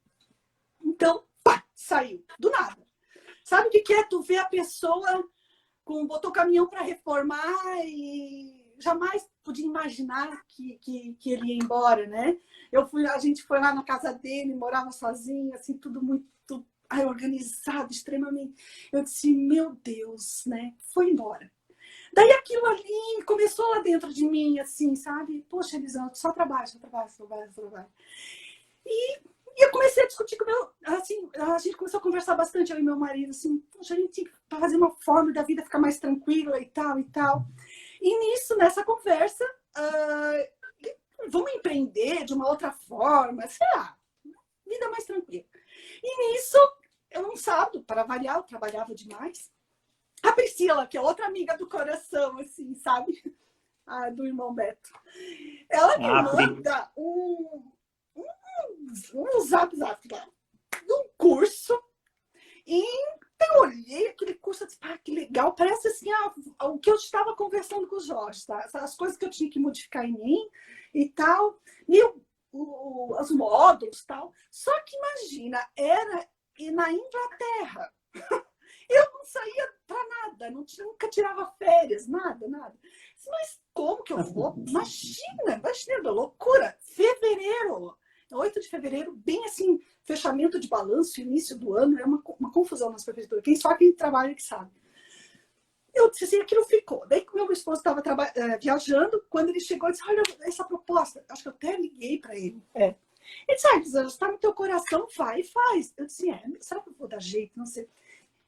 Então, pá, saiu, do nada. Sabe o que é tu ver a pessoa botou caminhão para reformar e jamais podia imaginar que ele ia embora, né? A gente foi lá na casa dele, morava sozinha, assim, tudo muito organizado, extremamente. Eu disse, meu Deus, né? Foi embora. Daí aquilo ali começou lá dentro de mim, assim, sabe? Poxa, Elisandro, só trabalho. E eu comecei a discutir com o meu... Assim, a gente começou a conversar bastante, eu e meu marido, assim, poxa, a gente tinha que fazer uma forma da vida ficar mais tranquila e tal, e tal. E nisso, nessa conversa, vamos empreender de uma outra forma, sei lá, vida mais tranquila. E nisso, eu um sábado, para variar, eu trabalhava demais. A Priscila, que é outra amiga do coração, assim, sabe? Do irmão Beto. Ela me manda um zap lá, de um curso. E eu olhei aquele curso e disse, que legal, parece assim, o que eu estava conversando com o Jorge, tá? As coisas que eu tinha que modificar em mim e tal. E os módulos e tal. Só que imagina, era na Inglaterra. Eu não saía para nada, nunca tirava férias, nada. Mas como que eu vou? Imagina, loucura. Fevereiro, 8 de fevereiro, bem assim, fechamento de balanço, início do ano, é uma confusão nas prefeituras. Quem trabalha que sabe. Eu disse assim, aquilo ficou. Daí que meu esposo estava viajando, quando ele chegou, eu disse, olha essa proposta. Acho que eu até liguei para ele. Ele disse, Elisandro, está no teu coração, vai e faz. Eu disse, será que eu vou dar jeito? Não sei.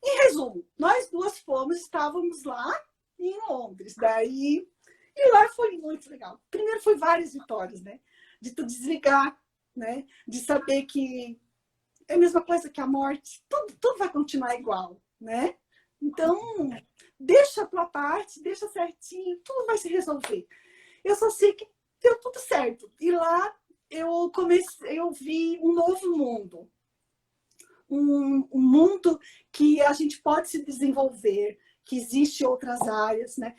Em resumo, nós duas estávamos lá em Londres. E lá foi muito legal. Primeiro foi várias vitórias, né? De tu desligar, né? De saber que é a mesma coisa que a morte. Tudo vai continuar igual, né? Então, deixa a tua parte, deixa certinho, tudo vai se resolver. Eu só sei que deu tudo certo. E lá eu vi um novo mundo. Um mundo que a gente pode se desenvolver, que existe outras áreas, né?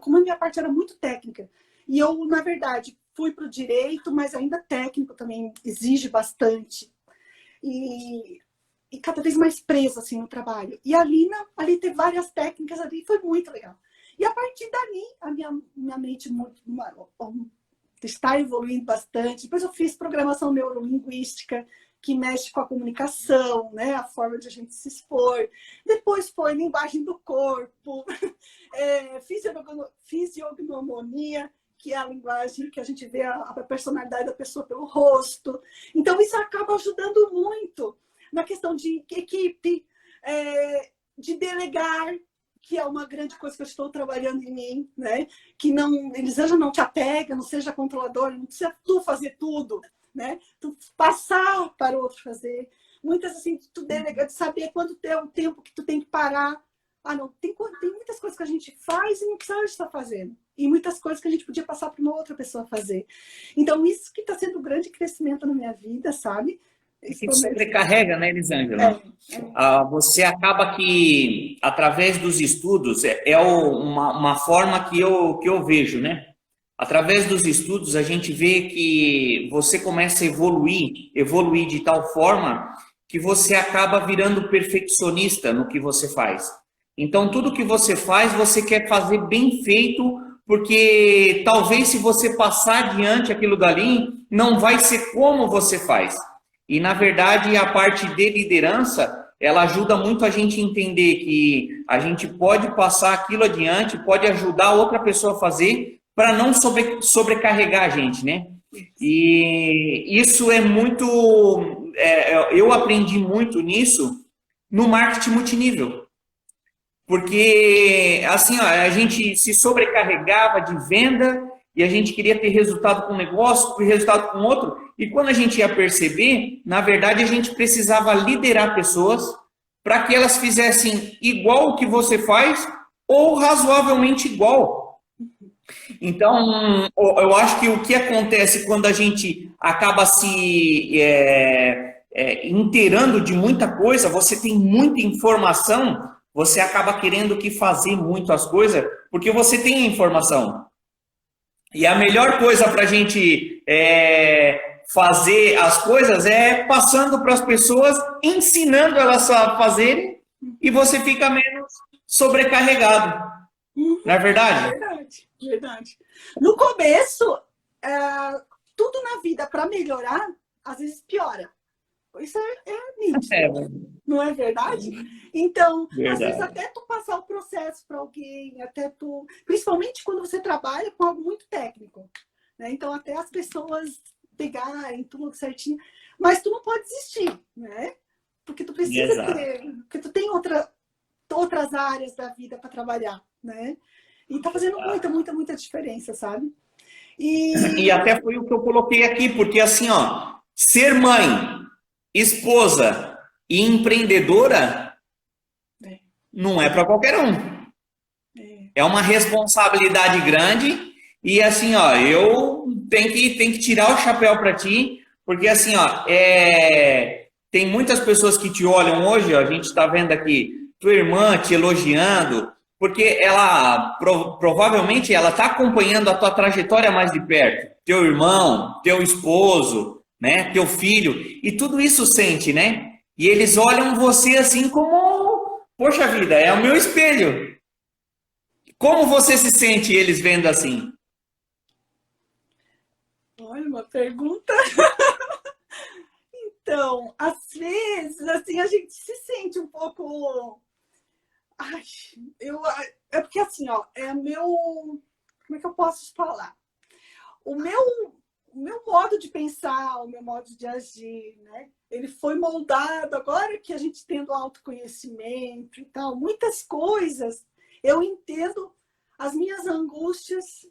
Como a minha parte era muito técnica, e eu, na verdade, fui para o direito, mas ainda técnico também exige bastante. E cada vez mais presa assim, no trabalho. E ali teve várias técnicas, ali foi muito legal. E a partir dali, a minha mente está evoluindo bastante. Depois eu fiz programação neurolinguística, que mexe com a comunicação, né? A forma de a gente se expor. Depois foi linguagem do corpo, fisiognomonia, que é a linguagem que a gente vê a personalidade da pessoa pelo rosto. Então, isso acaba ajudando muito na questão de equipe, de delegar, que é uma grande coisa que eu estou trabalhando em mim, né? Que Elisângela não te apega, não seja controladora, não precisa tu fazer tudo, né? Tu passar para o outro fazer. Muitas assim, tu delega, de saber quando é o tempo que tu tem que parar. Não, tem muitas coisas que a gente faz e não precisa estar fazendo. E muitas coisas que a gente podia passar para uma outra pessoa fazer. Então, isso que está sendo um grande crescimento na minha vida, sabe? Que sobrecarrega, né, Elisângela? Você acaba que, através dos estudos, uma forma que eu vejo, né? Através dos estudos, a gente vê que você começa a evoluir de tal forma que você acaba virando perfeccionista no que você faz. Então, tudo que você faz, você quer fazer bem feito, porque talvez se você passar adiante aquilo dali, não vai ser como você faz. E, na verdade, a parte de liderança, ela ajuda muito a gente a entender que a gente pode passar aquilo adiante, pode ajudar outra pessoa a fazer, para não sobrecarregar a gente, né? E isso é muito... eu aprendi muito nisso no marketing multinível. Porque, assim, a gente se sobrecarregava de venda e a gente queria ter resultado com um negócio, resultado com outro. E quando a gente ia perceber, na verdade, a gente precisava liderar pessoas para que elas fizessem igual o que você faz ou razoavelmente igual. Então, eu acho que o que acontece quando a gente acaba se inteirando de muita coisa, você tem muita informação, você acaba querendo que fazer muito as coisas, porque você tem a informação. E a melhor coisa para a gente fazer as coisas é passando para as pessoas, ensinando elas a fazerem, e você fica menos sobrecarregado. Não é verdade? Verdade, verdade. No começo, é, tudo na vida para melhorar, às vezes piora. Isso é nítido, É não é verdade? Então, às vezes verdade. até tu passar o processo para alguém, até tu, principalmente quando você trabalha com algo muito técnico, né? Então até as pessoas pegarem tudo certinho, mas tu não pode desistir, né? Porque tu precisa Exato. ter, porque tu tem outras áreas da vida para trabalhar, né? E tá fazendo muita, muita, muita diferença, sabe? E E até foi o que eu coloquei aqui, porque assim, ó, ser mãe, esposa e empreendedora é, não é para qualquer um. é, É uma responsabilidade grande e assim, ó, eu tenho que tirar o chapéu para ti, porque assim, ó, tem muitas pessoas que te olham hoje, ó, a gente está vendo aqui tua irmã te elogiando, porque ela provavelmente ela está acompanhando a tua trajetória mais de perto, teu irmão, teu esposo, né, teu filho, e tudo isso sente, né? E eles olham você assim como, poxa vida, é o meu espelho. Como você se sente eles vendo assim? olha, uma pergunta. Então, às vezes, assim, a gente se sente um pouco. Ai, eu, é porque assim, ó, é meu. Como é que eu posso falar? O meu, o meu modo de pensar, o meu modo de agir, né? Ele foi moldado agora que a gente tendo autoconhecimento e tal, muitas coisas eu entendo as minhas angústias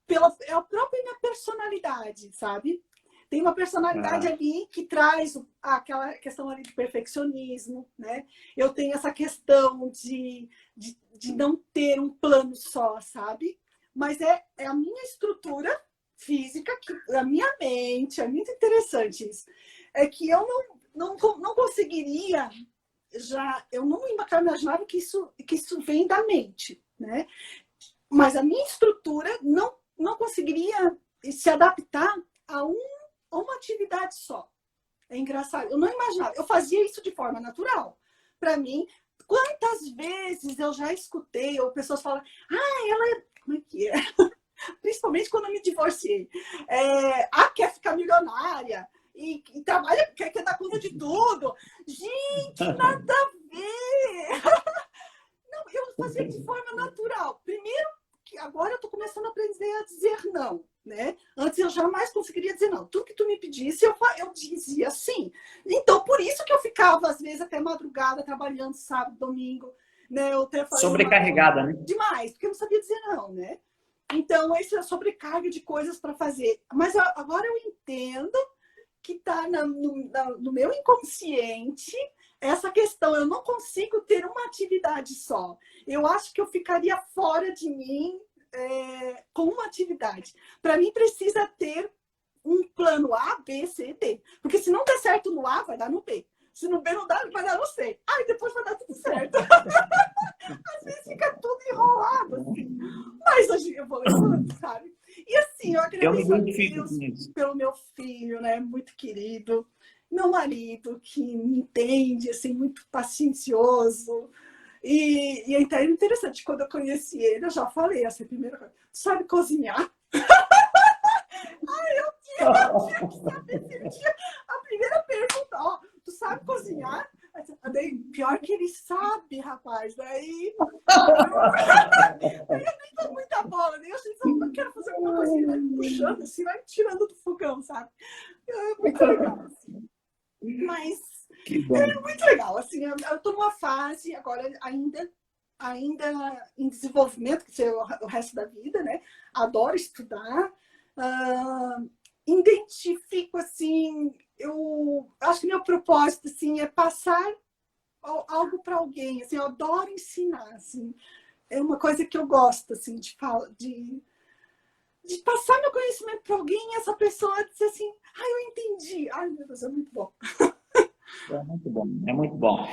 pela é a própria minha personalidade, sabe? Tem uma personalidade Ah, ali que traz aquela questão ali de perfeccionismo, né? Eu tenho essa questão de não ter um plano só, sabe? Mas é a minha estrutura física, a minha mente, é muito interessante isso. É que eu não conseguiria eu não imaginava que isso vem da mente, né? Mas a minha estrutura não conseguiria se adaptar a uma atividade só. É engraçado. Eu não imaginava. Eu fazia isso de forma natural. Para mim, quantas vezes eu já escutei, ou pessoas falam, ah, ela é. Como é que é? Principalmente quando eu me divorciei. Quer ficar milionária e trabalha, quer dar conta de tudo. Gente, nada a ver! Não, eu fazia de forma natural. Primeiro, que agora eu estou começando a aprender a dizer não, né? Antes eu jamais conseguiria dizer não. Tudo que tu me pedisse, eu dizia sim. Então, por isso que eu ficava, às vezes, até madrugada, trabalhando sábado, domingo, né? Eu até falei sobrecarregada, né? demais, porque eu não sabia dizer não, né? Então, isso é sobrecarga de coisas para fazer. Mas agora eu entendo que está no meu inconsciente essa questão. Eu não consigo ter uma atividade só. Eu acho que eu ficaria fora de mim com uma atividade. Para mim, precisa ter um plano A, B, C, D. Porque se não der certo no A, vai dar no B. Se no B não dá, vai dar no C. Aí depois vai dar tudo certo. Às vezes fica tudo enrolado, assim. Mas hoje eu vou levando, sabe? E assim, eu Eu me agradeço a identifico Deus com isso. pelo meu filho, né? Muito querido. Meu marido, que me entende, assim, muito paciencioso. E é interessante, quando eu conheci ele, eu já falei essa primeira coisa. Sabe cozinhar? Eu tinha que saber se ele tinha a primeira pergunta, ó, tu sabe cozinhar? Daí, pior que ele sabe, rapaz. Daí eu nem dou muita bola, nem eu sei se eu quero fazer alguma coisa, ele vai me puxando, assim, vai me tirando do fogão, sabe? É muito legal, assim. Mas Que bom. é muito legal, assim, eu tô numa fase agora ainda em desenvolvimento, que é o resto da vida, né? Adoro estudar, identifico, assim, eu acho que meu propósito, assim, é passar algo para alguém, assim, eu adoro ensinar, assim, é uma coisa que eu gosto, assim, de falar, de passar meu conhecimento para alguém e essa pessoa dizer assim, ai, eu entendi. Ai, meu Deus, é muito bom. É muito bom, é muito bom.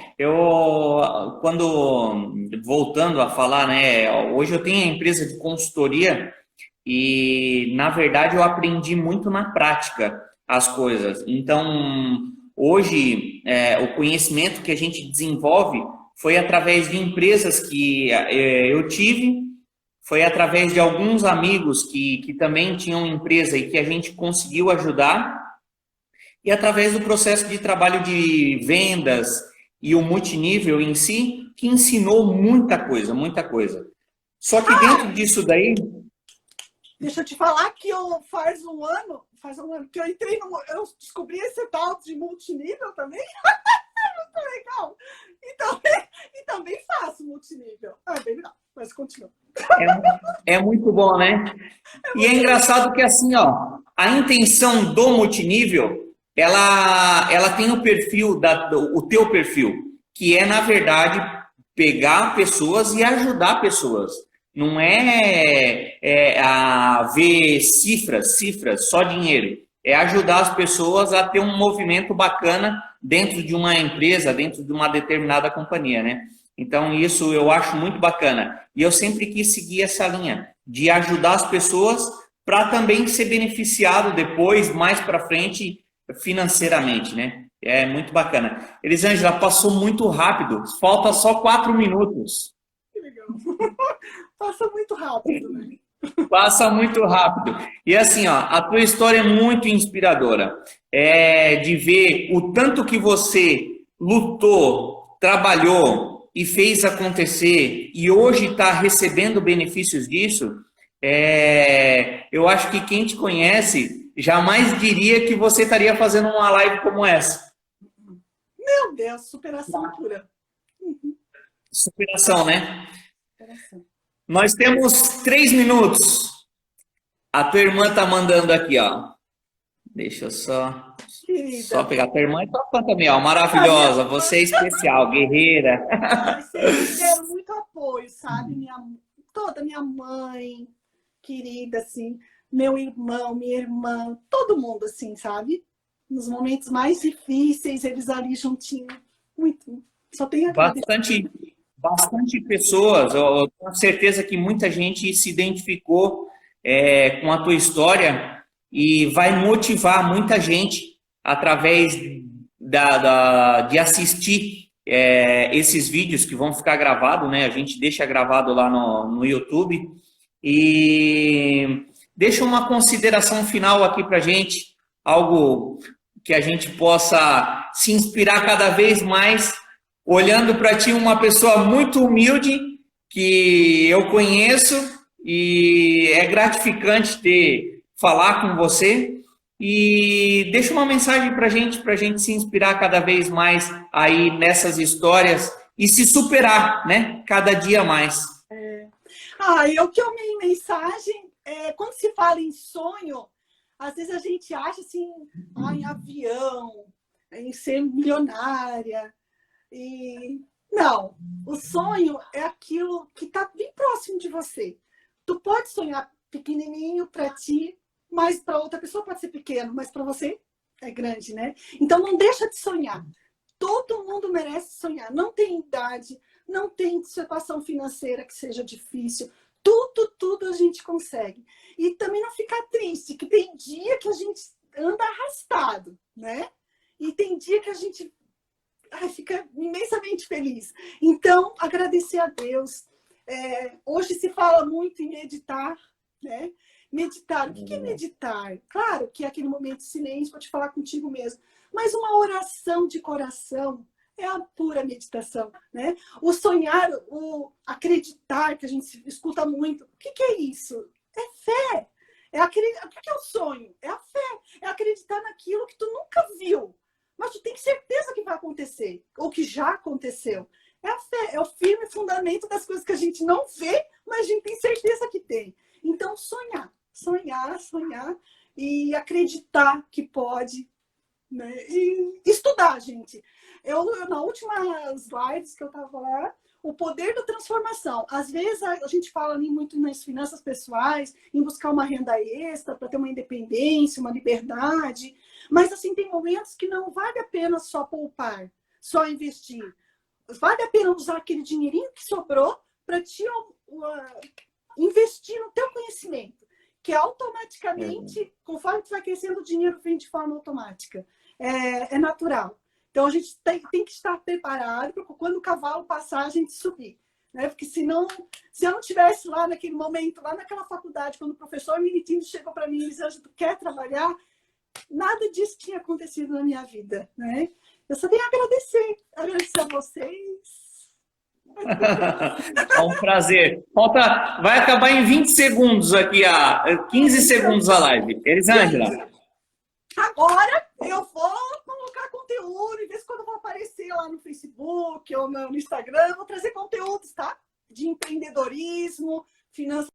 Voltando a falar, né, hoje eu tenho a empresa de consultoria e, na verdade, eu aprendi muito na prática as coisas. Então, hoje, o conhecimento que a gente desenvolve foi através de empresas que eu tive, foi através de alguns amigos que também tinham empresa e que a gente conseguiu ajudar, e através do processo de trabalho de vendas e o multinível em si, que ensinou muita coisa, muita coisa. Só que dentro disso daí, Deixa eu te falar que faz um ano que eu entrei eu descobri esse tal de multinível também. Muito legal. Então, e também faço multinível. É bem legal, mas continua. é muito bom, né? E é engraçado que assim, ó, a intenção do multinível, ela tem o perfil, o teu perfil, que é, na verdade, pegar pessoas e ajudar pessoas. Não a ver cifras, só dinheiro. É ajudar as pessoas a ter um movimento bacana dentro de uma empresa, dentro de uma determinada companhia, né? Então, isso eu acho muito bacana. E eu sempre quis seguir essa linha de ajudar as pessoas para também ser beneficiado depois, mais para frente, financeiramente, né? É muito bacana. Elisângela, passou muito rápido. Falta só 4 minutos. Que legal. Passa muito rápido, né? Passa muito rápido. E assim, ó, a tua história é muito inspiradora. De ver o tanto que você lutou, trabalhou e fez acontecer e hoje está recebendo benefícios disso. Eu acho que quem te conhece jamais diria que você estaria fazendo uma live como essa. Meu Deus, superação pura. Superação, né? Superação. Nós temos 3 minutos. A tua irmã tá mandando aqui, ó. Deixa eu só pegar. A tua irmã é tua fã também, ó. Maravilhosa. Você é especial, guerreira. Ai, vocês me deram muito apoio, sabe? Toda minha mãe querida, assim, meu irmão, minha irmã, todo mundo, assim, sabe? Nos momentos mais difíceis, eles ali juntinho. Muito. Só tenho a agradecer. Bastante pessoas, eu tenho certeza que muita gente se identificou com a tua história e vai motivar muita gente através de assistir esses vídeos que vão ficar gravados, né? A gente deixa gravado lá no YouTube. E deixa uma consideração final aqui para a gente, algo que a gente possa se inspirar cada vez mais, olhando para ti, uma pessoa muito humilde que eu conheço e é gratificante falar com você. E deixa uma mensagem para a gente se inspirar cada vez mais aí nessas histórias e se superar, né? Cada dia mais. O que eu minha mensagem quando se fala em sonho, às vezes a gente acha assim, em avião, em ser milionária. E não, o sonho é aquilo que está bem próximo de você. Tu pode sonhar pequenininho para ti, mas para outra pessoa pode ser pequeno, mas para você é grande, né? Então não deixa de sonhar. Todo mundo merece sonhar. Não tem idade, não tem situação financeira que seja difícil. Tudo a gente consegue. E também não ficar triste, que tem dia que a gente anda arrastado, né? E tem dia que a gente fica imensamente feliz. Então, agradecer a Deus. Hoje se fala muito em meditar, né? Meditar. O que é meditar? Claro que é aquele momento de silêncio para te falar contigo mesmo. Mas uma oração de coração é a pura meditação, né? O sonhar, o acreditar, que a gente escuta muito. O que é isso? É fé. O que é o sonho? É a fé. É acreditar naquilo que tu nunca viu. Mas tu tem certeza que vai acontecer, ou que já aconteceu. É a fé, é o firme fundamento das coisas que a gente não vê, mas a gente tem certeza que tem. Então, sonhar e acreditar que pode né? E estudar, gente. Na última slides que eu estava lá, o poder da transformação. Às vezes a gente fala ali muito nas finanças pessoais, em buscar uma renda extra para ter uma independência, uma liberdade, mas assim tem momentos que não vale a pena só poupar, só investir. Vale a pena usar aquele dinheirinho que sobrou para te investir no teu conhecimento, que automaticamente, conforme tu vai crescendo, o dinheiro vem de forma automática. É natural. Então, a gente tem que estar preparado para quando o cavalo passar, a gente subir. Né? Porque senão, se eu não estivesse lá naquele momento, lá naquela faculdade, quando o professor Militino chegou para mim e disse, Ângela, tu quer trabalhar? Nada disso tinha acontecido na minha vida. Né? Eu só tenho a agradecer a vocês. É um prazer. Vai acabar em 20 segundos aqui, 15 segundos a live. Elisângela. Agora eu vou colocar conteúdo, e ver se quando eu vou aparecer lá no Facebook ou no Instagram, eu vou trazer conteúdos, tá? De empreendedorismo, finanças